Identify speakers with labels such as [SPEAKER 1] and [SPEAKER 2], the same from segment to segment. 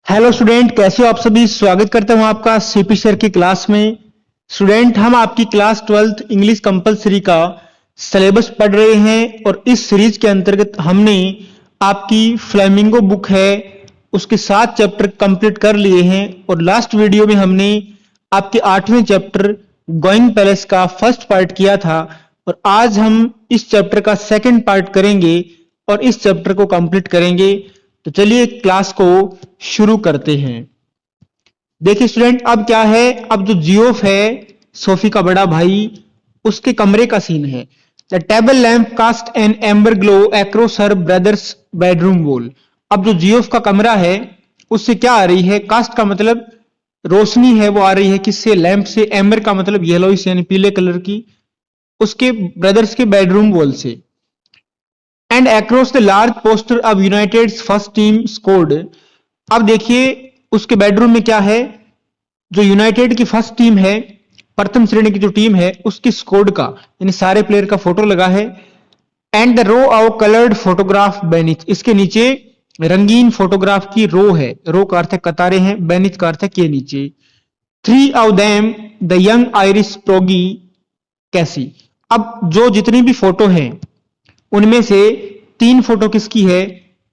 [SPEAKER 1] Hello student, कैसे हो आप सभी। स्वागत करता हूं आपका सीपी सर की क्लास में। स्टूडेंट, हम आपकी क्लास 12th इंग्लिश कंपलसरी का सिलेबस पढ़ रहे हैं और इस सीरीज के अंतर्गत हमने आपकी फ्लेमिंगो बुक है उसके 7 चैप्टर कंप्लीट कर लिए हैं और लास्ट वीडियो में हमने आपके 8वें चैप्टर गोइंग पैलेस का फर्स्ट पार्ट किया था और आज हम इस चैप्टर का सेकंड पार्ट करेंगे और इस चैप्टर को कंप्लीट करेंगे। तो चलिए क्लास को शुरू करते हैं। देखिए स्टूडेंट, अब क्या है, अब जो जियोफ है सोफी का बड़ा भाई, उसके कमरे का सीन है। The table lamp cast an amber glow across her brother's bedroom wall. अब जो जियोफ का कमरा है उससे क्या आ रही है, कास्ट का मतलब रोशनी है, वो आ रही है किससे, लैंप से। एम्बर का मतलब येलोइश यानी पीले कलर की, उसके ब्रदर्स के बेडरूम वॉल से। And across the large poster of United first team scored. अब देखिए उसके बेडरूम में क्या है, जो यूनाइटेड की फर्स्ट टीम है, प्रथम श्रेणी की जो टीम है, उसकी स्कोर्ड का यानी सारे प्लेयर का फोटो लगा है। And the row of coloured photograph beneath, इसके नीचे रंगीन फोटोग्राफ की रो है। रो का अर्थ है कतारें हैं, बेनिथ का अर्थ है के नीचे। 3 of them the young Irish prodigy Casey. अब जो जितनी भी फोटो हैं उनमें से 3 फोटो किसकी है,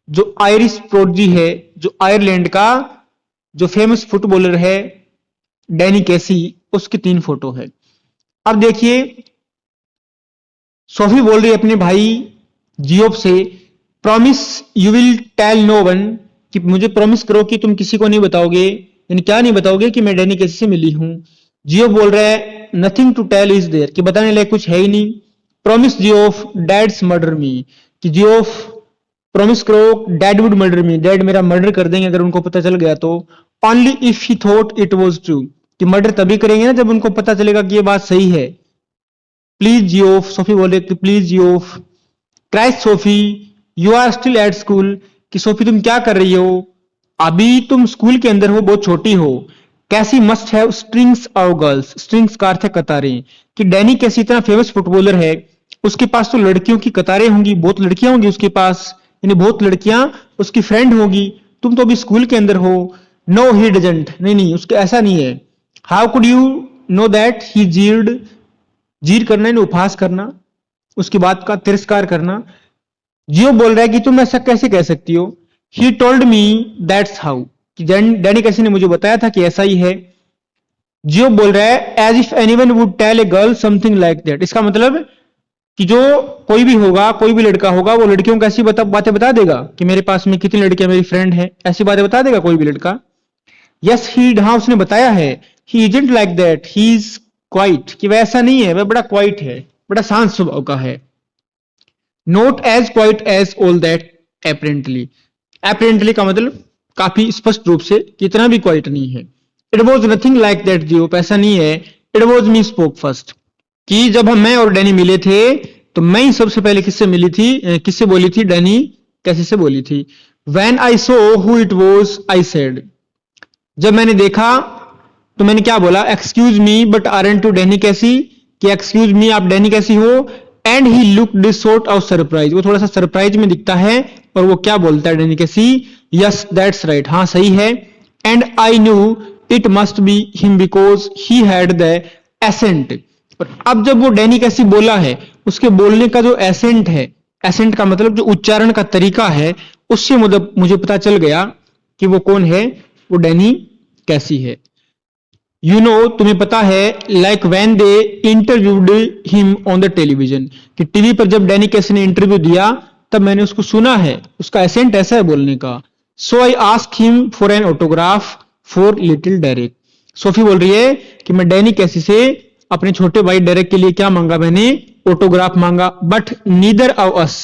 [SPEAKER 1] जो आयरिश प्रोडजी है, जो आयरलैंड का जो फेमस फुटबॉलर है डैनी कैसी, उसकी 3 फोटो है। अब देखिए सोफी बोल रही है अपने भाई जियोफ से, promise you will tell no one, कि मुझे प्रॉमिस करो कि तुम किसी को नहीं बताओगे। यानी क्या नहीं बताओगे, कि मैं डैनी कैसी से मिली हूं। जियोफ बोल रहा है nothing to tell is there, कि बताने लायक कुछ है ही नहीं। Promise Geoff dad's murder me, कि जियोफ प्रॉमिस करो dad would murder me, dad मेरा मर्डर कर देंगे अगर उनको पता चल गया तो। Only if he thought it was true, कि मर्डर तभी करेंगे ना जब उनको पता चलेगा कि ये बात सही है। प्लीज जियोफ, सोफी बोले कि please Geoff. Christ Sophie you are still at school, कि सोफी तुम क्या कर रही हो, अभी तुम स्कूल के अंदर हो, बहुत छोटी हो। कैसी must have strings of girls, strings का अर्थ है कतारें, कि डैनी कैसी इतना फेमस फुटबॉलर है, उसके पास तो लड़कियों की कतारें होंगी, बहुत लड़कियां होंगी उसके पास, यानी बहुत लड़कियां उसकी फ्रेंड होगी। तुम तो अभी स्कूल के अंदर हो। नो ही डजंट, नहीं नहीं उसके ऐसा नहीं है। How could you know that he jeered, jeer करना है उपहास करना, उसकी बात का तिरस्कार करना। जियो बोल रहा है कि तुम ऐसा कैसे कह सकती हो। He told me that's how, कि डैनी कैसी ने मुझे बताया था कि ऐसा ही है। जियो बोल रहा है as if anyone would tell a girl something like that, इसका मतलब कि जो कोई भी होगा, कोई भी लड़का होगा, वो लड़कियों को ऐसी बातें बता देगा कि मेरे पास में कितनी लड़कियां मेरी फ्रेंड है, ऐसी बातें बता देगा कोई भी लड़का। यस ही, हाँ उसने बताया है। He isn't like that, he is quite, कि वह ऐसा नहीं है, वह बड़ा क्वाइट है, बड़ा शांत स्वभाव का है। Not as quiet as all that apparently, apparently का मतलब काफी स्पष्ट रूप से, कितना भी क्वाइट नहीं है। It was nothing like that Geoff, ऐसा नहीं है। It was me spoke first, कि जब हम मैं और डैनी मिले थे तो मैं ही सबसे पहले किससे मिली थी, किससे बोली थी, डैनी कैसी से बोली थी। When I saw who it was, I said, जब मैंने देखा तो मैंने क्या बोला, excuse me but aren't you Danny कैसी, कि एक्सक्यूज मी आप डैनी कैसी हो। And he looked sort of surprise, वो थोड़ा सा सरप्राइज में दिखता है और वो क्या बोलता है डैनी कैसी, यस दैट्स राइट, हाँ सही है। And I knew it must be him because he had the accent. अब जब वो डैनी कैसी बोला है, उसके बोलने का जो एसेंट है, एसेंट का मतलब जो उच्चारण का तरीका है, उससे मुझे पता चल गया कि वो कौन है, वो डैनी कैसी है। यू नो, तुम्हें पता है, like when they interviewed him on the television, कि टीवी पर जब डैनी कैसी ने इंटरव्यू दिया तब मैंने उसको सुना है, उसका एसेंट ऐसा है बोलने का। So I ask him for an autograph for little Derek. Sophie बोल रही है कि मैं डैनी कैसी से अपने छोटे भाई डेरेक के लिए क्या मांगा, मैंने ऑटोग्राफ मांगा। But neither of us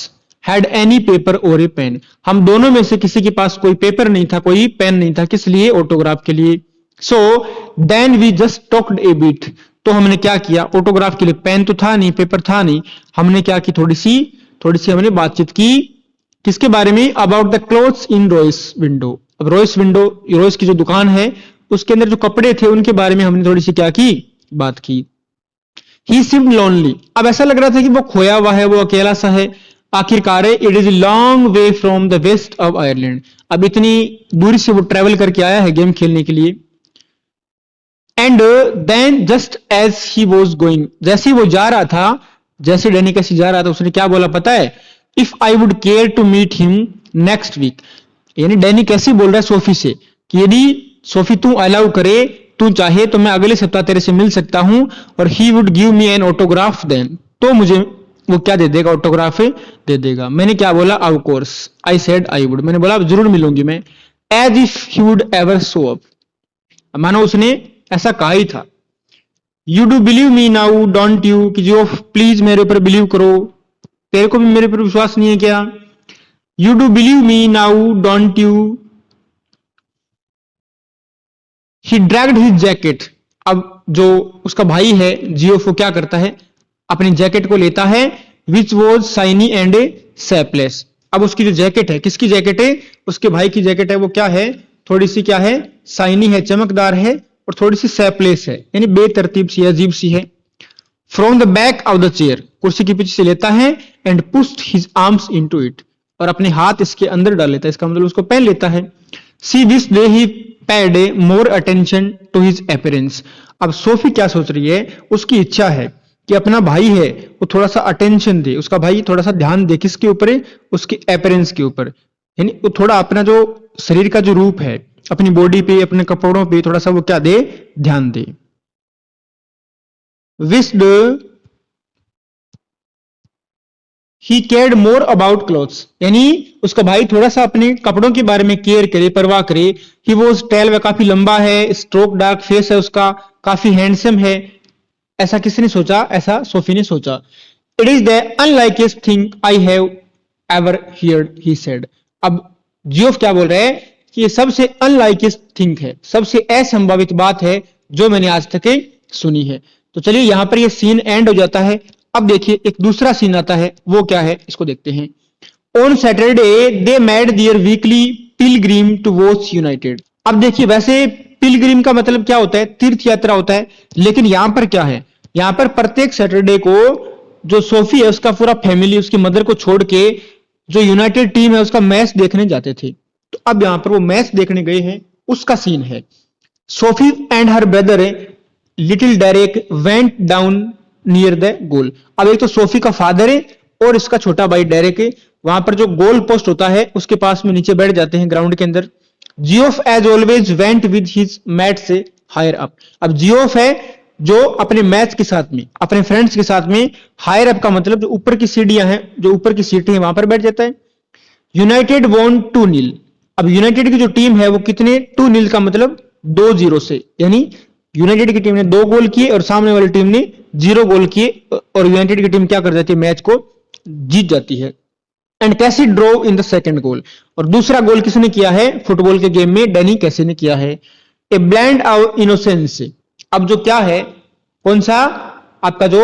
[SPEAKER 1] had any paper और ए पेन, हम दोनों में से किसी के पास कोई पेपर नहीं था, कोई पेन नहीं था, किस लिए, ऑटोग्राफ के लिए। So then we just talked a bit, तो हमने क्या किया, ऑटोग्राफ के लिए पेन तो था नहीं, पेपर था नहीं, हमने क्या की, थोड़ी सी हमने बातचीत की, किसके बारे में, about the clothes in Royce window. अब रॉयस की जो दुकान है उसके अंदर जो कपड़े थे उनके बारे में हमने थोड़ी सी क्या की, बात की। ही सीम्ड लोनली, अब ऐसा लग रहा था कि वो खोया हुआ है, वो अकेला सा है। आखिरकार it is long way from the west of Ireland, अब इतनी दूरी से वो ट्रेवल करके आया है गेम खेलने के लिए। And then just as he was going, जैसे ही वो जा रहा था, जैसे डैनी कैसी जा रहा था, उसने क्या बोला पता है? If I would care to meet him next week, यानी डैनी कैसी बोल रहा है सोफी से कि यदि सोफी तू अलाउ करे, तू चाहे तो मैं अगले सप्ताह तेरे से मिल सकता हूं, और he would give me an autograph then, तो मुझे वो क्या दे देगा? ऑटोग्राफ दे देगा। मैंने क्या बोला? Of course I said I would, मैंने बोला जरूर मिलूंगी मैं। As if he would ever show up, मानो उसने ऐसा कहा ही था। You do believe me now don't you, कि जो प्लीज मेरे ऊपर बिलीव करो, तेरे को भी मेरे ऊपर विश्वास नहीं है क्या? You do believe me now don't you. He dragged his jacket, अब जो उसका भाई है जियोफ, वो क्या करता है? अपनी जैकेट को लेता है, विच वॉज शाइनी एंड सेपलेस। अब उसकी जो जैकेट है, किसकी जैकेट है? उसके भाई की जैकेट है। वो क्या है? थोड़ी सी क्या है? शाइनी है, चमकदार है, और थोड़ी सी सेपलेस है, यानी बेतरतीब सी, अजीब सी है। From the back of the chair, कुर्सी के पीछे से लेता है, and pushed his arms into it, और अपने हाथ इसके अंदर डाल लेता है, इसका मतलब उसको पहन लेता है। See this day he paid more attention to his appearance. अब सोफी क्या सोच रही है? उसकी इच्छा है कि अपना भाई है वो थोड़ा सा अटेंशन दे, उसका भाई थोड़ा सा ध्यान दे, किसके ऊपर? उसके अपीयरेंस के ऊपर, यानी वो थोड़ा अपना जो शरीर का जो रूप है, अपनी बॉडी पे, अपने कपड़ों पे थोड़ा सा वो क्या दे? ध्यान दे। Wished he cared more about clothes, यानी उसका भाई थोड़ा सा अपने कपड़ों के बारे में केयर करे, परवाह करे। ही वॉज टेल, वह काफी लंबा है, स्ट्रोक डार्क फेस है उसका, काफी हैंडसम है। ऐसा किसने सोचा? ऐसा सोफी ने सोचा। It is the unlikeliest thing I have ever heard, he said. अब जियोफ क्या बोल रहे हैं कि ये सबसे अनलाइकेस्ट थिंग है, सबसे असंभावित बात है जो मैंने आज तक सुनी है। तो चलिए यहां पर ये सीन एंड हो जाता है। अब देखिए एक दूसरा सीन आता है, वो क्या है इसको देखते हैं। On Saturday they made their weekly pilgrim to watch United. अब देखिए वैसे पिलग्रिम का मतलब क्या होता है? तीर्थ यात्रा होता है, लेकिन यहां पर क्या है? यहां पर प्रत्येक सैटरडे को जो सोफी है उसका पूरा फैमिली, उसकी मदर को छोड़ के जो यूनाइटेड टीम है उसका मैच देखने जाते थे। तो अब यहां पर वो मैच देखने गए हैं, उसका सीन है। Sophie and her brother little Derek went down near the goal. अब एक तो सोफी का फादर है और इसका छोटा भाई डेरेक है, वहां पर जो गोल पोस्ट होता है उसके पास में नीचे बैठ जाते हैं ग्राउंड के अंदर। Geoff as always went with his mates higher up. अब जियोफ है जो अपने मैच के साथ में, अपने फ्रेंड्स के साथ में, हायर अप का मतलब जो ऊपर की सीढ़ियां हैं, जो ऊपर की सीटें हैं वहां पर बैठ जाता है। United won 2-0। अब यूनाइटेड की जो टीम है वो कितने? 2-0 का मतलब 2-0 से, यानी यूनाइटेड की टीम ने 2 गोल किए और सामने वाली टीम ने 0 गोल किए, और यूनाइटेड की टीम क्या कर जाती है? मैच को जीत जाती है। And Casey drew in the second goal, और दूसरा गोल किसने किया है फुटबॉल के गेम में? डैनी कैसी ने किया है। ए ब्लैंड ऑफ इनोसेंस। अब जो क्या है, कौन सा? आपका जो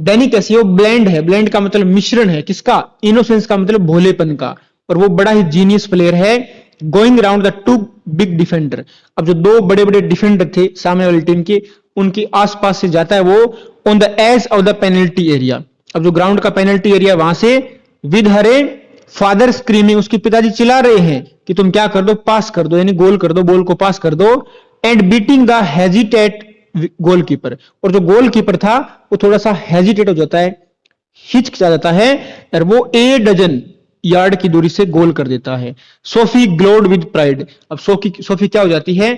[SPEAKER 1] डैनी कैसी है वो ब्लेंड है। ब्लेंड का मतलब मिश्रण है, किसका? इनोसेंस का मतलब भोलेपन का, और वो बड़ा ही जीनियस प्लेयर है। Going around the 2 big defender. अब जो 2 बड़े बड़े डिफेंडर थे सामने वाली टीम के, उनके आसपास से जाता है वो। On the edge of the penalty area. अब जो ग्राउंड का पेनल्टी एरिया वहां से, विद हरे फादर स्क्रीमिंग, उसके पिताजी चिल्ला रहे हैं कि तुम क्या कर दो? पास कर दो, यानी गोल कर दो, बॉल को पास कर दो। And beating the hesitate goalkeeper, और जो गोलकीपर था वो थोड़ा सा हेजिटेट हो जाता है, हिचकिचा जाता है, और वो 1 डजन यार्ड की दूरी से गोल कर देता है। Sophie glowed with pride. अब सोफी क्या हो जाती है?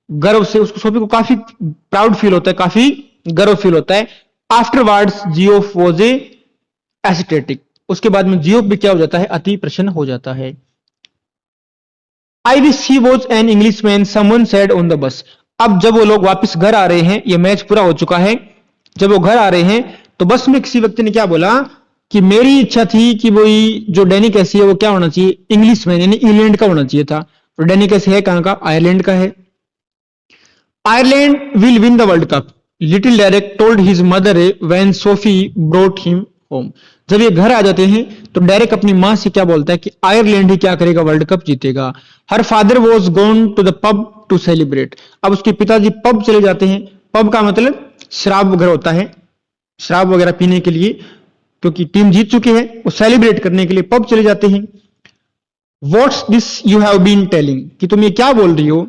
[SPEAKER 1] गर्व से, उसको सोफी को काफी प्राउड फील होता है, काफी गर्व फील होता है। Afterwards Geoff was ecstatic. उसके बाद में जियोफ भी क्या हो जाता है? अति प्रसन्न हो जाता है। I wish he was an English man, someone said on the bus. अब जब वो लोग वापस घर आ रहे हैं, ये मैच पूरा हो चुका है, जब वो घर आ रहे हैं तो बस में किसी व्यक्ति ने क्या बोला कि मेरी इच्छा थी कि वो जो डैनी कैसी है वो क्या होना चाहिए? इंग्लिश मैन, यानी इंग्लैंड का होना चाहिए था। और डैनी कैसी है कहां का? आयरलैंड का है। Ireland will win the world cup, little Derek told his mother when Sophie brought him home. जब ये घर आ जाते हैं तो डेरेक अपनी मां से क्या बोलता है कि आयरलैंड ही क्या करेगा? वर्ल्ड कप जीतेगा। Her father was gone to the pub to celebrate. अब उसके पिताजी पब चले जाते हैं। पब का मतलब शराब वगैरह होता है, शराब वगैरह पीने के लिए, क्योंकि टीम जीत चुकी है, वो सेलिब्रेट करने के लिए पब चले जाते हैं। What's this you have been telling, कि तुम ये क्या बोल रही हो।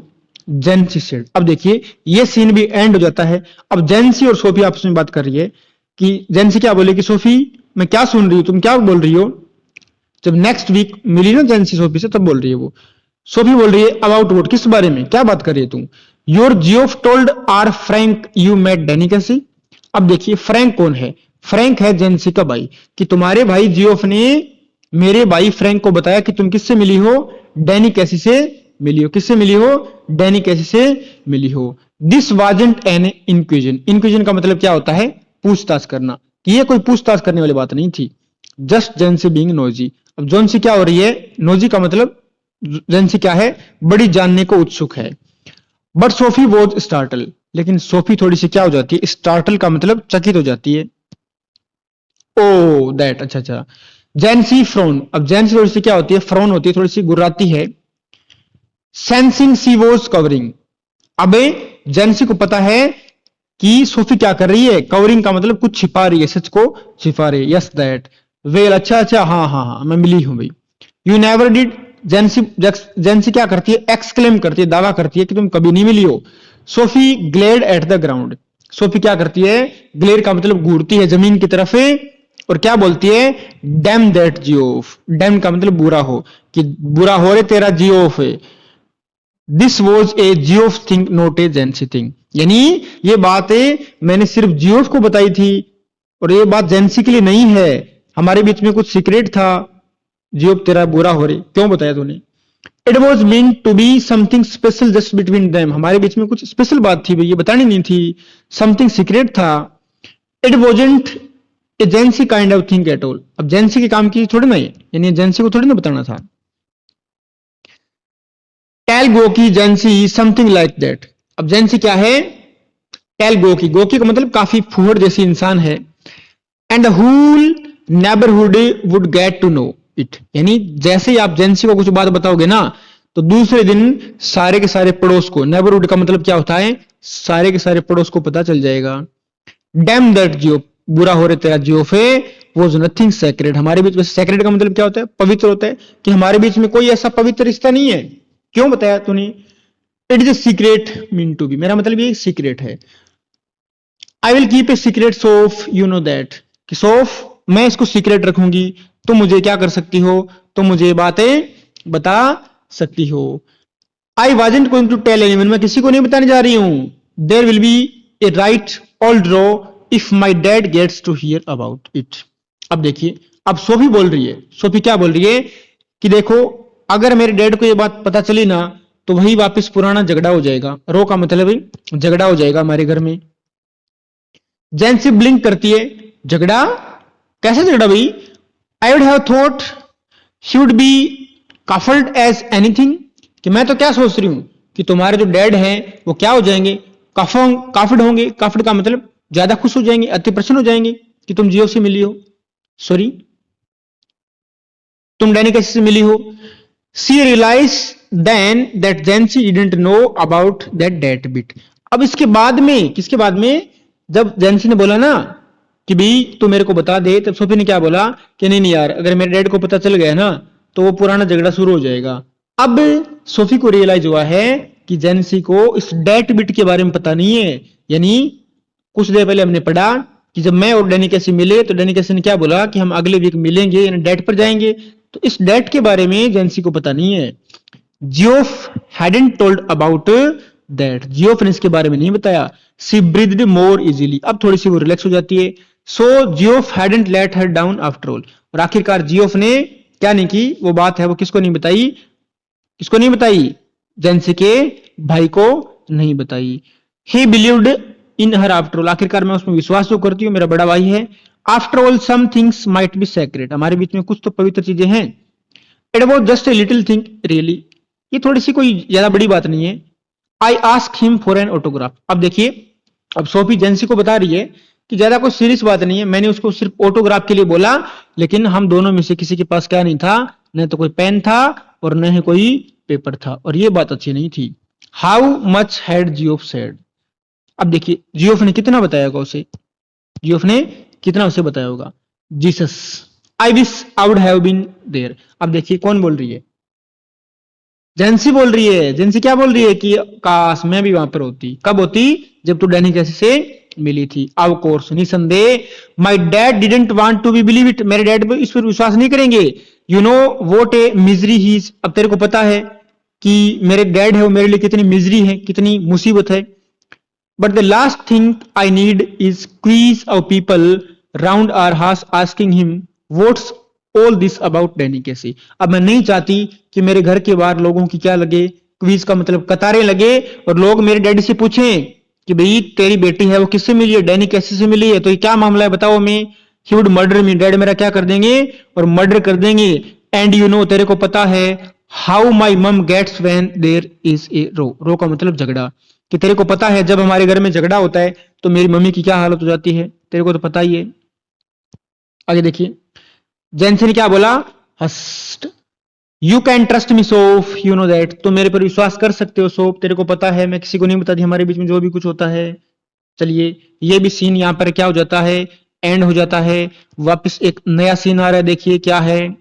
[SPEAKER 1] जेंसी सेड, अब देखिए ये सीन भी एंड हो जाता है। अब जेंसी और सोफी आपस में बात कर रही है कि जेंसी क्या बोले कि सोफी मैं क्या सुन रही हूँ, तुम क्या बोल रही हो। जब नेक्स्ट वीक मिली ना जेंसी सोफी से, तब बोल रही है वो। सोफी बोल रही है अबाउट व्हाट, किस बारे में, क्या बात कर रही है तुम। Your Geoff told our Frank you met Danny Casey. अब देखिए फ्रैंक कौन है, फ्रैंक है जेंसी का भाई, कि तुम्हारे भाई जियोफ ने मेरे भाई फ्रैंक को बताया कि तुम किससे मिली हो, डैनी कैसी से मिली हो। किससे मिली हो, डैनी कैसी से मिली हो। दिस वाजंट एन इंक्विजन, इंक्विजन का मतलब क्या होता है, पूछताछ करना, कि ये कोई पूछताछ करने वाली बात नहीं थी। जस्ट जेंसी बीइंग नोजी, अब जोनसी क्या हो रही है, नोजी का मतलब जेंसी क्या है, बड़ी जानने को उत्सुक है। बट सोफी वॉज स्टार्टल, लेकिन सोफी थोड़ी सी क्या हो जाती है, स्टार्टल का मतलब चकित हो जाती है। ओ दैट, अच्छा अच्छा। जेंसी फ्रोन, अब जेंसी थोड़ी सी क्या होती है, फ्रोन होती है, थोड़ी सी गुर्राती है। सेंसिंग सी वॉज कवरिंग, अबे जेंसी को पता है कि सोफी क्या कर रही है, कवरिंग का मतलब कुछ छिपा रही है, सच को छिपा रही है। यस दैट, वेल, अच्छा अच्छा, हाँ हाँ हाँ मैं मिली हूं भाई। यू नेवर डिड, जेंसी जेंसी क्या करती है, एक्सक्लेम करती है, दावा करती है कि तुम कभी नहीं मिली हो। Sophie glad at the ground, Sophie क्या करती है, ग्लेड का मतलब घूरती है जमीन की तरफ, और क्या बोलती है, डैम दैट जियोफ, डैम का मतलब बुरा हो, कि बुरा हो रे तेरा जियोफ है। This was a Geoff thing not a जेंसी thing, यानी ये बातें मैंने सिर्फ जियोफ को बताई थी, और ये बात जेंसी के लिए नहीं है। हमारे बीच में कुछ सीक्रेट था, जियोफ तेरा बुरा हो रही, क्यों बताया तूने। It was meant to be something special just between them, हमारे बीच में कुछ स्पेशल बात थी भाई, ये बतानी नहीं थी, समथिंग सीक्रेट था। It wasn't A जेंसी kind of thing at all, अब जेंसी के काम की थोड़ी ना है, यानी जेंसी को थोड़ी ना बताना था। टेल गोकी जेंसी समथिंग लाइक दैट, अब जेंसी क्या है, टेल गोकी, गोकी का मतलब काफी फूहड़ जैसी इंसान है। And whole neighbourhood would get to know it, यानी जैसे ही आप जेंसी को कुछ बात बताओगे ना, तो दूसरे दिन सारे के सारे पड़ोस को, नेबरहुड का मतलब क्या होता है, सारे के सारे पड़ोस को पता चल जाएगा। डैम दैट जियो, बुरा हो रहा तेरा जियोफे, वॉज नथिंग सेक्रेट, हमारे बीच में सेक्रेट का मतलब क्या होता है, पवित्र होता है, कि हमारे बीच में कोई ऐसा पवित्र रिश्ता नहीं है, क्यों बताया तूने। It is a secret meant to be, मेरा मतलब ये सीक्रेट है। I will keep a secret Soph you know that, कि सोफ मैं इसको सीक्रेट रखूंगी, तुम मुझे क्या कर सकती हो, तुम मुझे बातें बता सकती हो। I wasn't going to tell anyone, मैं किसी को नहीं बताने जा रही हूं। There will be a right old row if my dad gets to hear about it. अब देखिए, अब सोफी बोल रही है, सोफी क्या बोल रही है, कि देखो अगर मेरे डैड को ये बात पता चली ना, तो वही वापस पुराना झगड़ा हो जाएगा, रो का मतलब है झगड़ा हो जाएगा हमारे घर में। जेंसी ब्लिंक करती है, झगड़ा, कैसे झगड़ा भाई। I would have thought she would be chuffed as anything, कि मैं तो क्या सोच रही हूं कि तुम्हारे जो डैड हैं वो क्या हो जाएंगे, काफिड होंगे, काफिड का मतलब ज्यादा खुश हो जाएंगे, अति प्रसन्न हो जाएंगे कि तुम जियो से मिली हो, सॉरी तुम डैनी कैसे से मिली हो। She realise then that Jency didn't know about that date bit, अब इसके बाद में, किसके बाद में, जब जेंसी ने बोला ना कि भाई तू मेरे को बता दे, तब सोफी ने क्या बोला कि नहीं नहीं यार, अगर मेरे डैड को पता चल गया ना, तो वो पुराना झगड़ा शुरू हो जाएगा। अब सोफी को रियलाइज हुआ है कि जेंसी को इस डेट बिट के बारे में पता नहीं है, यानी कुछ देर पहले हमने पढ़ा कि जब मैं और डैनी कैसी मिले, तो डैनी कैसी ने क्या बोला कि हम अगले वीक मिलेंगे, यानी डेट पर जाएंगे, तो इस डेट के बारे में जेंसी को पता नहीं है। Geoff hadn't told about that, Geoff ने इसके बारे में नहीं बताया। सी ब्रीथ्ड मोर इजीली, अब थोड़ी सी वो रिलैक्स हो जाती है। So Geoff hadn't let her down after all, और आखिरकार जियोफ ने क्या नहीं की, वो बात है वो किसको नहीं बताई, किसको नहीं बताई, जेंसी के भाई को नहीं बताई। ही believed in her after all, आखिरकार मैं उसमें विश्वास जो करती हूँ, मेरा बड़ा भाई है। After all some things might be sacred, हमारे बीच में कुछ तो पवित्र चीजें हैं। It was just a little thing really, ये थोड़ी सी कोई ज्यादा बड़ी बात नहीं है। I ask him for an autograph, अब देखिए, अब सोफी जेंसी को बता रही है कि ज्यादा कोई सीरियस बात नहीं है, मैंने उसको सिर्फ ऑटोग्राफ के लिए बोला, लेकिन हम दोनों में से किसी के पास क्या नहीं था, न तो कोई पेन था और न ही कोई पेपर था, और ये बात अच्छी नहीं थी। How much had Geoff said, अब देखिए जियोफ ने कितना बताया होगा उसे, जियोफ ने कितना उसे बताया होगा। Jesus, I wish I would have been there, अब देखिए कौन बोल रही है, जेंसी बोल रही है, जेंसी क्या बोल रही है कि काश मैं भी वहां पर होती। कब होती? जब तू डैनी कैसी से मिली थी। ऑफ कोर्स, निसंदेह। My dad didn't want to be believe it, मेरे डैड इस पर विश्वास नहीं करेंगे। You know what a misery he, अब तेरे को पता है कि मेरे डैड है वो मेरे लिए कितनी मिजरी है, कितनी मुसीबत है। But the last thing I need is queues of people round our house asking him what's all this about Danny Casey. अब मैं नहीं चाहती कि मेरे घर के बाहर लोगों की क्या लगे, क्वीज का मतलब कतारें लगे, और लोग मेरे डैडी से पूछें कि भाई तेरी बेटी है वो किससे मिली है, डैनी कैसे से मिली है, तो ये क्या मामला है बताओ। मैं he would murder me, dad मेरा क्या कर देंगे, और मर्डर कर देंगे। एंड यू नो, तेरे को पता है how my mum gets when there is a row का मतलब झगड़ा, कि तेरे को पता है जब हमारे घर में झगड़ा होता है तो मेरी मम्मी की क्या हालत हो जाती है, तेरे को तो पता ही है। आगे देखिए, जेंसी ने क्या बोला, hushed. You can trust me Soph, you know that, तुम मेरे पर विश्वास कर सकते हो सोफ, तेरे को पता है मैं किसी को नहीं बताती हमारे बीच में जो भी कुछ होता है। चलिए, ये भी सीन यहां पर क्या हो जाता है, एंड हो जाता है। वापस एक नया सीन आ रहा है, देखिए क्या है।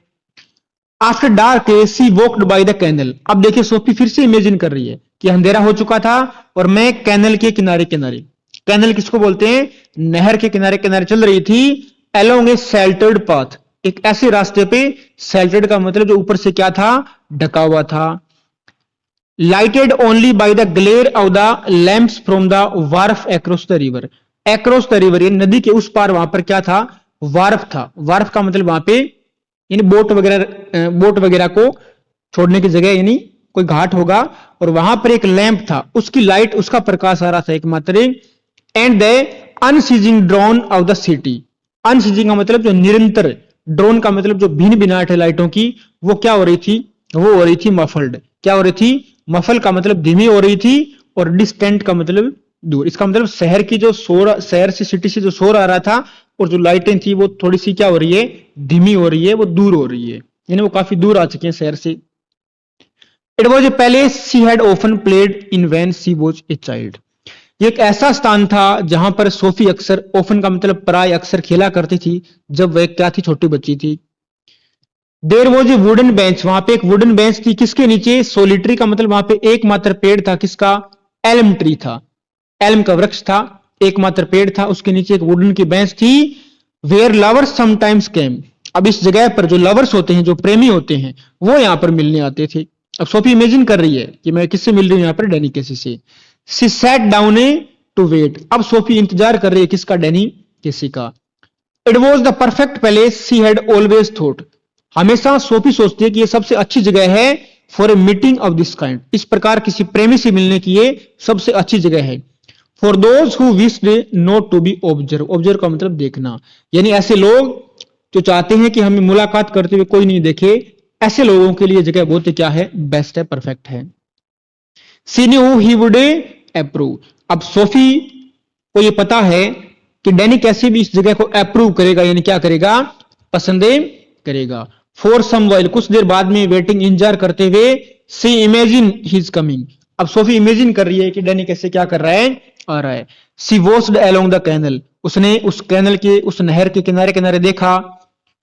[SPEAKER 1] After dark she walked by the canal. अब देखिए सोफी फिर से इमेजिन कर रही है कि अंधेरा हो चुका था और मैं कैनल के किनारे किनारे, कैनल किसको बोलते हैं, नहर के किनारे किनारे चल रही थी। अलोंग ए शेल्टर्ड पाथ, एक ऐसे रास्ते पे, शेल्टर्ड का मतलब जो ऊपर से क्या था, ढका हुआ था। Lighted only by the glare of the lamps from the Wharf across the river. Across the river, ये नदी के उस पार वहां पर क्या था, वार्फ था। वार्फ का मतलब वहां पे यानी बोट वगैरह को छोड़ने की जगह, यानी कोई घाट होगा, और वहां पर एक लैंप था, उसकी लाइट, उसका प्रकाश आ रहा था एकमात्र। And the unceasing drone of the city. Unceasing का मतलब जो निरंतर, ड्रोन का मतलब जो भिन्न भिन्नाट है लाइटों की, वो क्या हो रही थी, वो हो रही थी मफल्ड। क्या हो रही थी, मफल का मतलब धीमी हो रही थी, और डिस्टेंट का मतलब दूर। इसका मतलब शहर की जो शोर, शहर से, सिटी से जो शोर आ रहा था, और जो लाइटें थी वो थोड़ी सी क्या हो रही है, धीमी हो रही है, वो दूर हो रही है, यानी वो काफी दूर आ चुके हैं शहर से। It was a palace she had often played in van C was a child. ये एक ऐसा स्थान था जहां पर सोफी अक्सर, ऑफन का मतलब प्राय, अक्सर खेला करती थी जब वह क्या थी, छोटी बच्ची थी। There was a wooden bench, वहां पे एक वुडन बेंच थी, किसके नीचे, सोलिटरी का मतलब वहां पे एकमात्र पेड़ था, किसका, एल्म ट्री था, एल्म का वृक्ष था, एकमात्र पेड़ था, उसके नीचे एक वुडन की बेंच थी। वेयर लवर्स समटाइम्स केम। अब इस जगह पर जो लवर्स होते हैं, जो प्रेमी होते हैं, वो यहां पर मिलने आते थे। अब सोफी इमेजिन कर रही है कि मैं किससे मिल रही हूं यहां पर, डैनी केसी से। She sat down a to wait. अब सोफी इंतजार कर रही है किसका, डैनी केसी का। It was the perfect place she had always thought. हमेशा सोफी सोचती है कि यह सबसे अच्छी जगह है for a meeting of this kind, इस प्रकार किसी प्रेमी से मिलने की ये सबसे अच्छी जगह है। For those who wished not to be observe, observe का मतलब देखना, यानी ऐसे लोग जो चाहते हैं कि हमें मुलाकात करते हुए कोई नहीं देखे, ऐसे लोगों के लिए जगह बहुत क्या है, बेस्ट है, परफेक्ट है। सी न्यू ही वुड अप्रूव। अब सोफी को ये पता है कि डैनी कैसे भी इस जगह को अप्रूव करेगा, यानी क्या करेगा, पसंद करेगा। फॉर सम वाइल, कुछ देर बाद में, वेटिंग, इंतजार करते हुए, सी इमेजिन हिज कमिंग। अब सोफी इमेजिन कर रही है कि डैनी कैसे क्या कर रहा है, आ रहा है। सी वॉच्ड अलोंग द कैनल, उसने उस कैनल के, उस नहर के किनारे किनारे देखा।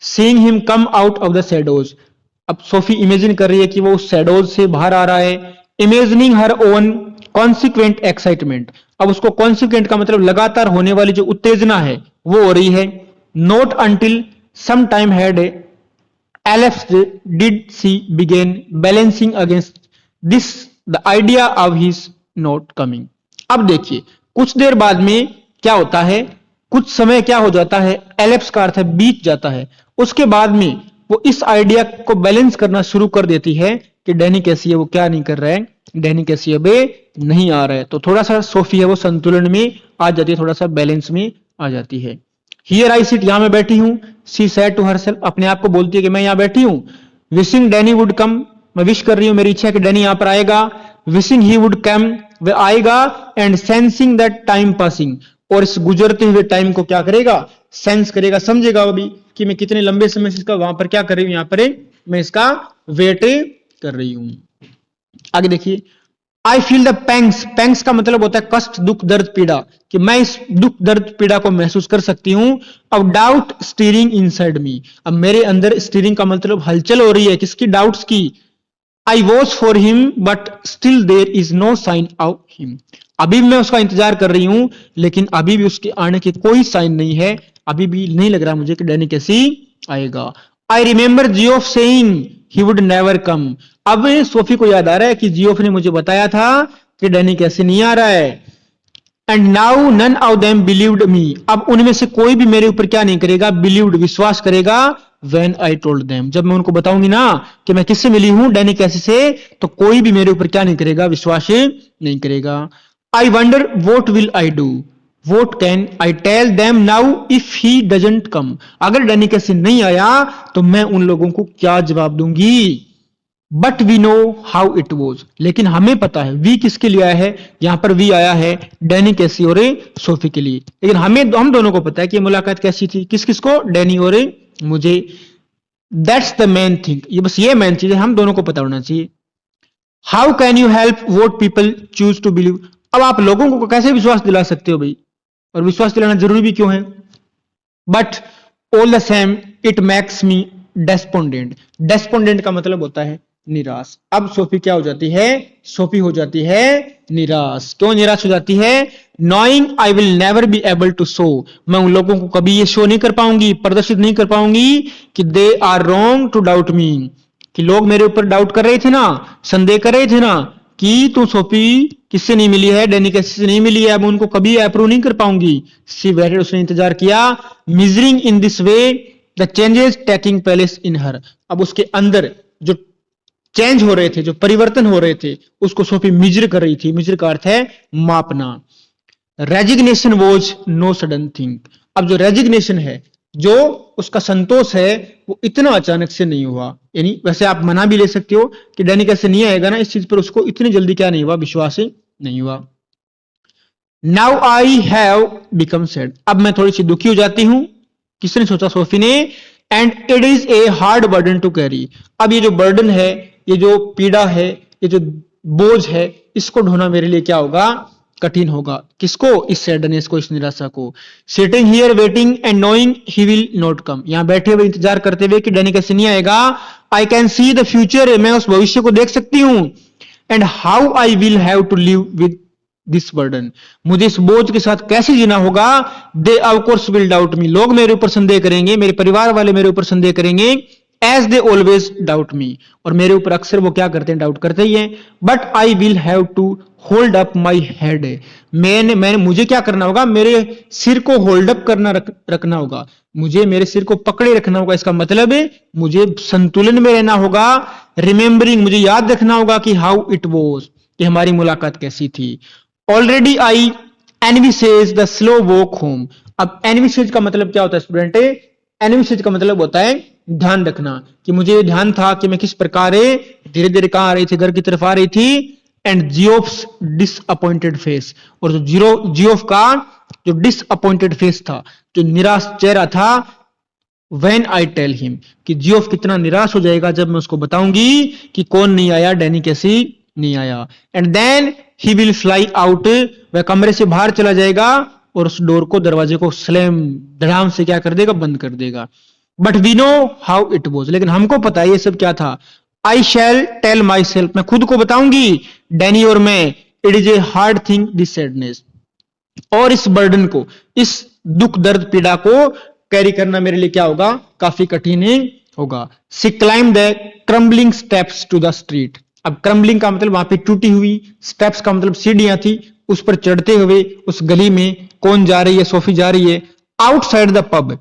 [SPEAKER 1] Seeing him come out of the shadows. अब सोफी इमेजिन कर रही है कि वो उस शैडोज से बाहर आ रहा है। Imagining her own consequent excitement. अब उसको कॉन्सिक्वेंट का मतलब लगातार होने वाली जो उत्तेजना है वो हो रही है। Not until some time had elapsed did she begin balancing against this the idea of his not coming। अब देखिए, कुछ देर बाद में क्या होता है, कुछ समय क्या हो जाता है, एलेप्स का अर्थ है बीत जाता है। उसके बाद में वो इस आइडिया को बैलेंस करना शुरू कर देती है कि डैनी कैसी है, वो क्या नहीं कर रहा है, डैनी कैसी अब नहीं आ रहा है। तो थोड़ा सा सोफी है वो संतुलन में आ जाती है, थोड़ा सा बैलेंस में आ जाती है। हियर आई सिट, यहां मैं बैठी हूं। सी सेड टू हरसेल्फ, अपने आप को बोलती है कि मैं यहां बैठी हूं। विशिंग डैनी वुड कम, मैं विश कर रही हूं, मेरी इच्छा है कि डैनी यहां पर आएगा। विशिंग ही वुड कम, वह आएगा। And sensing that time passing, और इस गुजरते हुए टाइम को क्या करेगा, सेंस करेगा, समझेगा वो भी कि मैं कितने लंबे समय से इसका वहां पर क्या कर रही हूं, यहां पर मैं इसका वेट कर रही हूं। आगे देखिए, I feel the pangs, pangs का मतलब होता है कष्ट, दुख, दर्द, पीड़ा, कि मैं इस दुख, दर्द, पीड़ा को महसूस कर सकती हूं। अब डाउट स्टीरिंग इनसाइड मी, अब मेरे अंदर स्टीरिंग का मतलब हलचल हो रही है, किसकी, डाउट्स की। I watch for him but still there is no sign of him. अभी भी मैं उसका इंतजार कर रही हूं, लेकिन अभी भी उसके आने की कोई साइन नहीं है। अभी भी नहीं लग रहा मुझे कि डैनी कैसी आएगा। I remember Geoff saying he would never come. अब सोफी को याद आ रहा है कि जियोफ ने मुझे बताया था कि डैनी कैसे नहीं आ रहा है। And now none of them believed me. अब उनमें से कोई भी मेरे ऊपर क्या नहीं करेगा, बिलीव्ड विश्वास करेगा। व्हेन आई टोल्ड देम, जब मैं उनको बताऊंगी ना कि मैं किससे मिली हूं, डैनी कैसी से, तो कोई भी मेरे ऊपर क्या नहीं करेगा, विश्वास नहीं करेगा। I wonder what will I do, what can I tell them now if he doesn't come. अगर डैनी कैसे नहीं आया तो मैं उन लोगों को क्या जवाब दूंगी। But we know how it was, लेकिन हमें पता है। वी किसके लिए आया है, यहां पर वी आया है डैनी कैसी और सोफी के लिए। लेकिन हम दोनों को पता है कि मुलाकात कैसी थी, किस किस को, डैनी और मुझे। दैट्स द मेन थिंग, ये बस ये मेन चीज है, हम दोनों को पता होना चाहिए। How can you help what people choose to believe. अब आप लोगों को कैसे विश्वास दिला सकते हो भाई, और विश्वास दिलाना जरूरी भी क्यों है। But all the same it makes me despondent. Despondent का मतलब होता है निराश। अब सोफी क्या हो जाती है, सोफी हो जाती है निराश। क्यों निराश हो जाती है, knowing I will never be able to show. मैं उन लोगों को कभी ये शो नहीं कर पाऊंगी, प्रदर्शित नहीं कर पाऊंगी कि they are wrong to doubt me, कि लोग मेरे ऊपर डाउट कर रहे थे ना, संदेह कर रहे थे ना कि तू सोफी किससे नहीं मिली है, डैनी कैसे से नहीं मिली है। अब उनको कभी अप्रूव नहीं कर पाऊंगी। सी वेटेड, उसने इंतजार किया। Measuring in this way the changes taking place in her. अब उसके अंदर जो चेंज हो रहे थे, जो परिवर्तन हो रहे थे, उसको सोफी मिजर कर रही थी। मिजर का अर्थ है मापना। Resignation was no sudden thing. अब जो रेजिग्नेशन है, जो उसका संतोष है, वो इतना अचानक से नहीं हुआ। यानी वैसे आप मना भी ले सकते हो कि डैनी कैसे नहीं आएगा ना, इस चीज पर उसको इतनी जल्दी क्या नहीं हुआ, विश्वास नहीं हुआ। Now I have become sad. अब मैं थोड़ी सी दुखी हो जाती हूं। किसने सोचा, सोफी ने। And it is a hard burden to carry. अब ये जो बर्डन है, ये जो पीड़ा है, ये जो बोझ है, इसको ढोना मेरे लिए क्या होगा, कठिन होगा। किसको, इस सैडनेस को, इस निराशा को। Sitting here waiting and knowing he will not come. यहां बैठे हुए इंतजार करते हुए कि डैनी कैसे नहीं आएगा। I can see the future, मैं उस भविष्य को देख सकती हूं। And how I will have to live with this burden. मुझे इस बोझ के साथ कैसे जीना होगा। They of course will doubt me. लोग मेरे ऊपर संदेह करेंगे, मेरे परिवार वाले मेरे ऊपर संदेह करेंगे। एज दे ऑलवेज डाउट मी। और मेरे ऊपर अक्सर वो क्या करते हैं, डाउट करते ही हैं। But I will have to hold up my head. मैंने मुझे क्या करना होगा, मेरे सिर को होल्ड अप करना रखना होगा। मुझे मेरे सिर को पकड़े रखना होगा। इसका मतलब है मुझे संतुलन में रहना होगा। रिमेंबरिंग, मुझे याद रखना होगा कि हाउ इट वॉज, कि हमारी मुलाकात कैसी थी। Already I envisages the slow walk home. अब एनविसेज का मतलब क्या होता है स्टूडेंट, एनविसेज का मतलब होता है ध्यान रखना, कि मुझे ध्यान था कि मैं किस प्रकार धीरे धीरे कहां आ रही थी, घर की तरफ आ रही थी। And Geoff's disappointed face. और जो जियोफ का जो डिसअपॉइंटेड फेस था, जो निराश चेहरा था। व्हेन आई टेल हिम, कि जियोफ कितना निराश हो जाएगा जब मैं उसको बताऊंगी कि कौन नहीं आया, डैनी कैसी नहीं आया। And then he will fly out. वह कमरे से बाहर चला जाएगा और उस डोर को, दरवाजे को स्लैम, धड़ाम से क्या कर देगा, बंद कर देगा। But we know how it was. लेकिन हमको पता है ये सब क्या था। आई शैल टेल माई सेल्फ, मैं खुद को बताऊंगी, डैनी और मैं। It is a hard thing this sadness. और इस बर्डन को, इस दुख दर्द पीड़ा को कैरी करना मेरे लिए क्या होगा, काफी कठिन होगा। She climbed the crumbling steps to the street. अब क्रम्बलिंग का मतलब वहां पे टूटी हुई, स्टेप्स का मतलब सीढ़ियां थी, उस पर चढ़ते हुए उस गली में कौन जा रही है, सोफी जा रही है। Outside the pub.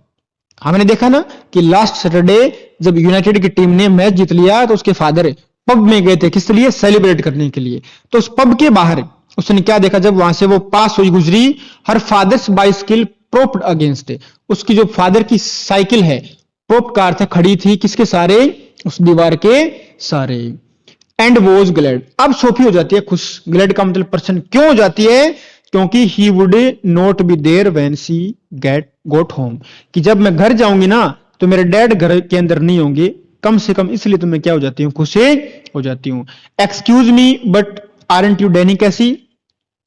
[SPEAKER 1] हमने देखा ना कि लास्ट सैटरडे जब यूनाइटेड की टीम ने मैच जीत लिया तो उसके फादर पब में गए थे, किस लिए, सेलिब्रेट करने के लिए। तो उस पब के बाहर उसने क्या देखा, जब वहां से वो पास हुई, गुजरी, हर फादर्स बाइसिकल प्रोप्ड अगेंस्ट। उसकी जो फादर की साइकिल है, प्रोप्ड का अर्थ खड़ी थी, किसके सारे, उस दीवार के सारे। And was glad. अब सोफी हो जाती है खुश। ग्लैड का मतलब पर्सन क्यों हो जाती है, क्योंकि he would not be there when she got home, कि जब मैं घर जाऊंगी ना तो मेरे डैड घर के अंदर नहीं होंगे, कम से कम इसलिए तो मैं क्या हो जाती हूँ, खुश हो जाती हूँ। Excuse me but aren't you Danny कैसी।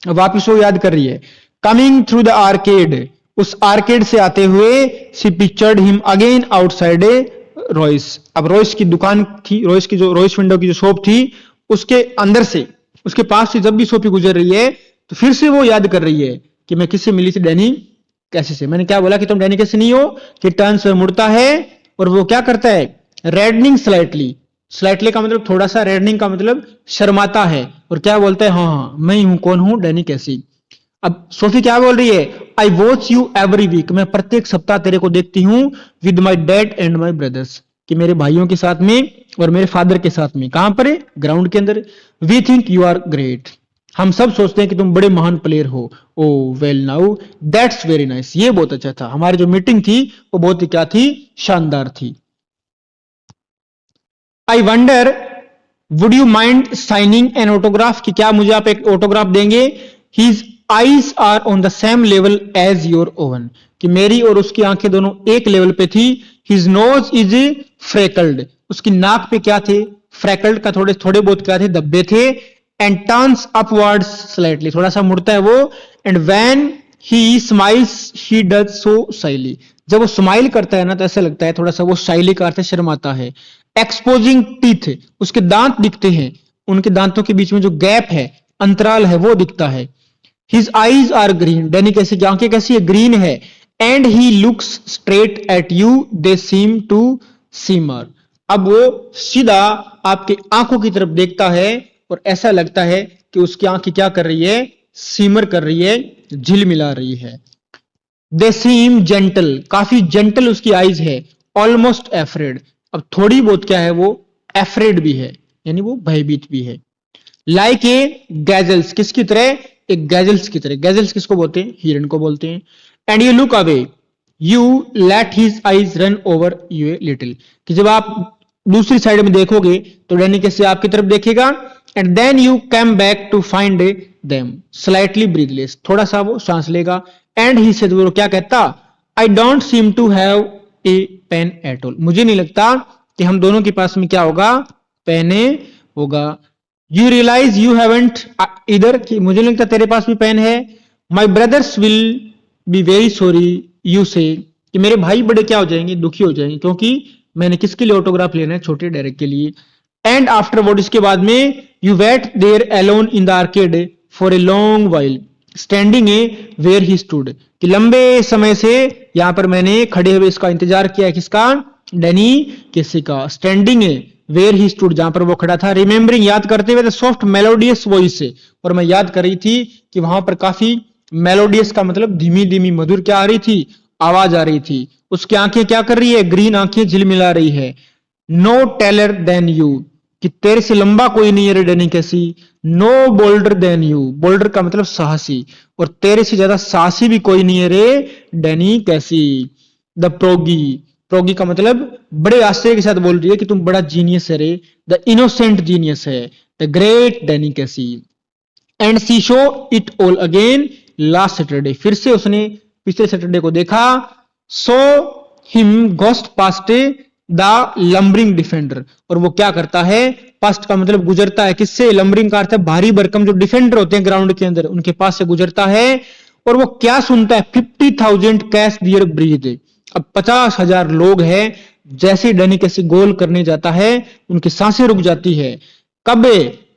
[SPEAKER 1] वापिस वो याद कर रही है। कमिंग थ्रू द आर्केड, उस आर्केड से आते हुए she pictured him again outside Royce. अब रॉयस की दुकान थी, रॉयस की जो रॉयस विंडो की जो शॉप थी उसके अंदर से, उसके पास से जब भी सोफी गुजर रही है तो फिर से वो याद कर रही है कि मैं किससे मिली थी, डैनी कैसे से। मैंने क्या बोला कि तुम डैनी कैसे नहीं हो, कि टर्न्स और मुड़ता है और वो क्या करता है, रेडनिंग स्लाइटली। स्लाइटली का मतलब थोड़ा सा, रेडनिंग का मतलब शर्माता है, और क्या बोलता है, हाँ हाँ मैं ही हूं, कौन हूं, डैनी कैसी। अब सोफी क्या बोल रही है, I watch you every week, मैं प्रत्येक सप्ताह तेरे को देखती हूँ, with my dad and my brothers, कि मेरे भाइयों के साथ में और मेरे फादर के साथ में। कहां पर है, ग्राउंड के अंदर। We think you are great, हम सब सोचते हैं कि तुम बड़े महान प्लेयर हो। Oh well now that's very nice, ये बहुत अच्छा था, हमारी जो मीटिंग थी वो बहुत ही क्या थी, शानदार थी। I wonder would you mind signing an autograph, कि क्या मुझे आप एक ऑटोग्राफ देंगे। His eyes are on the same level as your own, कि मेरी और उसकी आंखें दोनों एक लेवल पे थी। हिज नोज इज फ्रेकल्ड, उसकी नाक पे क्या थे, फ्रेकल्ड का थोड़े थोड़े बहुत क्या थे, धब्बे थे। एंड टर्न्स अपवर्ड्स स्लाइटली, थोड़ा सा मुड़ता है वो। And when he smiles he does so shyly, जब वो स्माइल करता है ना तो ऐसा लगता है थोड़ा सा वो शाइली का अर्थ है शर्माता है। एक्सपोजिंग टीथ, उसके दांत दिखते हैं, उनके दांतों के बीच में जो गैप है, अंतराल है, वो दिखता है। His eyes are green, Danny Casey की आंखें कैसी है, ग्रीन है। And he looks straight at you, they seem to shimmer, अब वो सीधा आपके आंखों की तरफ देखता है और ऐसा लगता है कि उसकी आंखें क्या कर रही है, सीमर कर रही है, झिलमिला रही है। दे सीम जेंटल, काफी जेंटल उसकी आईज है। ऑलमोस्ट एफ्रेड, अब थोड़ी बहुत क्या है वो, एफ्रेड भी है, यानी वो भयभीत भी है। लाइक ए गैजल्स, किसकी तरह, एक गैजल्स की तरह। गैजल्स किसको बोलते हैं, हिरन को बोलते हैं। And you look away, you let his eyes run over U a little, कि जब आप दूसरी साइड में देखोगे तो डैनी कैसे आपकी तरफ देखेगा। And then you came back to find them slightly breathless, थोड़ा सा वो सांस लेगा। एंड ही सेड, वो क्या कहता, I don't seem to have a pain at all, मुझे नहीं लगता कि हम दोनों के पास में क्या होगा, पेन होगा। यू रियलाइज यू हैवंट इधर, कि मुझे नहीं लगता तेरे पास भी पेन है। My brothers will be very sorry you say, कि मेरे भाई बड़े क्या हो जाएंगे, दुखी हो जाएंगे, क्योंकि मैंने किसके लिए ऑटोग्राफ लेना है, छोटे डायरेक्ट के लिए। एंड आफ्टर वर्ड, इसके बाद में, you wait there alone in the arcade for a long while standing where he stood, कि लंबे समय से यहां पर मैंने खड़े हुए इसका इंतजार किया है, किसका, डैनी किसी का। Standing where he stood, जहां पर वो खड़ा था। रिमेंबरिंग, याद करते हुए, सॉफ्ट मेलोडियस वॉइस से, और मैं याद कर रही थी कि वहां पर काफी मेलोडियस का मतलब धीमी धीमी मधुर क्या आ रही थी, आवाज आ रही थी। उसकी आंखें क्या कर रही है, ग्रीन आंखें झिलमिला रही है। नो टेलर देन यू, कि तेरे से लंबा कोई नहीं है रे Danny Casey. No bolder than you, bolder का मतलब साहसी, और तेरे से ज्यादा साहसी भी कोई नहीं है रे डैनी कैसी। द प्रोगी, प्रोगी का मतलब बड़े आश्चर्य के साथ बोल रही है कि तुम बड़ा जीनियस है रे, द इनोसेंट जीनियस है, the great Danny Casey. And she saw it all again last Saturday, फिर से उसने पिछले सैटरडे को देखा। So him ghost past the lumbering defender, और वो क्या करता है, पास्ट का मतलब गुजरता है, किससे, लंबरिंग का अर्थ है भारी भरकम जो डिफेंडर होते हैं ग्राउंड के अंदर, उनके पास से गुजरता है। और वो क्या सुनता है, 50,000 कैश दियर ब्रीथ, अब 50,000 लोग हैं, जैसे डैनी कैसे गोल करने जाता है उनकी सांसें रुक जाती है। कब,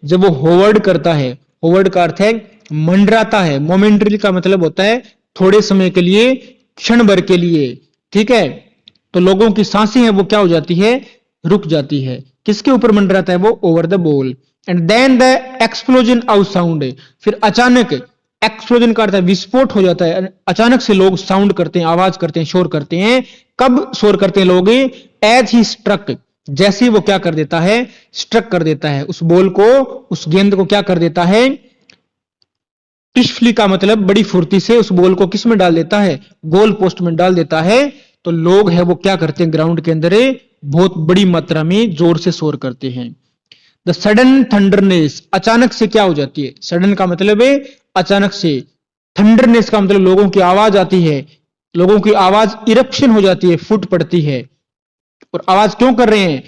[SPEAKER 1] जब वो होवर्ड करता है, होवर्ड का अर्थ है मंडराता है, मोमेंटरी का मतलब होता है थोड़े समय के लिए, क्षण भर के लिए, ठीक है। तो लोगों की सांसें हैं वो क्या हो जाती है, रुक जाती है। किसके ऊपर मंडराता है वो, over the ball. And then the explosion out sound, फिर अचानक, एक्सप्लोजन का अर्थ है विस्फोट हो जाता है, अचानक से लोग साउंड करते हैं, आवाज करते हैं, शोर करते हैं। कब शोर करते हैं लोग, एज ही स्ट्रक, जैसे ही वो क्या कर देता है, स्ट्रक कर देता है उस बॉल को, उस गेंद को क्या कर देता है, टिशफली का मतलब बड़ी फुर्ती से उस बॉल को किस में डाल देता है, गोल पोस्ट में डाल देता है। तो लोग है वो क्या करते हैं ग्राउंड के अंदर बहुत बड़ी मात्रा में जोर से शोर करते हैं। द सडन थंडरनेस, अचानक से क्या हो जाती है, सडन का मतलब है अचानक से, थंडरनेस का मतलब लोगों की आवाज आती है, लोगों की आवाज इरप्शन हो जाती है, फूट पड़ती है। और आवाज क्यों कर रहे हैं,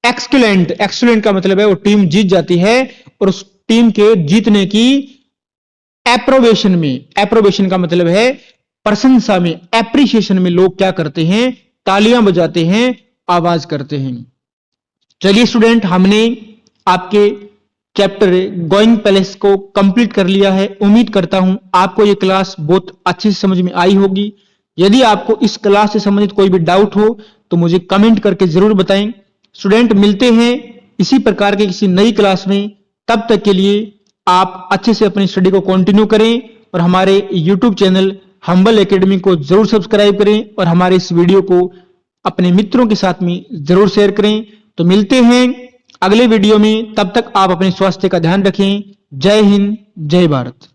[SPEAKER 1] एक्सलेंट, एक्सलेंट का मतलब है वो टीम जीत जाती है, और उस टीम के जीतने की एप्रोवेशन में, एप्रोवेशन का मतलब है प्रशंसा में, एप्रिसिएशन में लोग क्या करते हैं, तालियां बजाते हैं, आगाज करते हैं। चलिए स्टूडेंट, हमने आपके चैप्टर गोइंग पैलेस को कंप्लीट कर लिया है। उम्मीद करता हूं आपको ये क्लास बहुत अच्छे से समझ में आई होगी। यदि आपको इस क्लास से संबंधित कोई भी डाउट हो तो मुझे कमेंट करके जरूर बताएं। स्टूडेंट, मिलते हैं इसी प्रकार के किसी नई क्लास में। तब तक के लिए आप अच्छे से अपनी स्टडी को कंटिन्यू करें और हमारे YouTube चैनल हम्बल एकेडमी को जरूर सब्सक्राइब करें और हमारे इस वीडियो को अपने मित्रों के साथ में जरूर शेयर करें। तो मिलते हैं अगले वीडियो में, तब तक आप अपने स्वास्थ्य का ध्यान रखें। जय हिंद, जय भारत।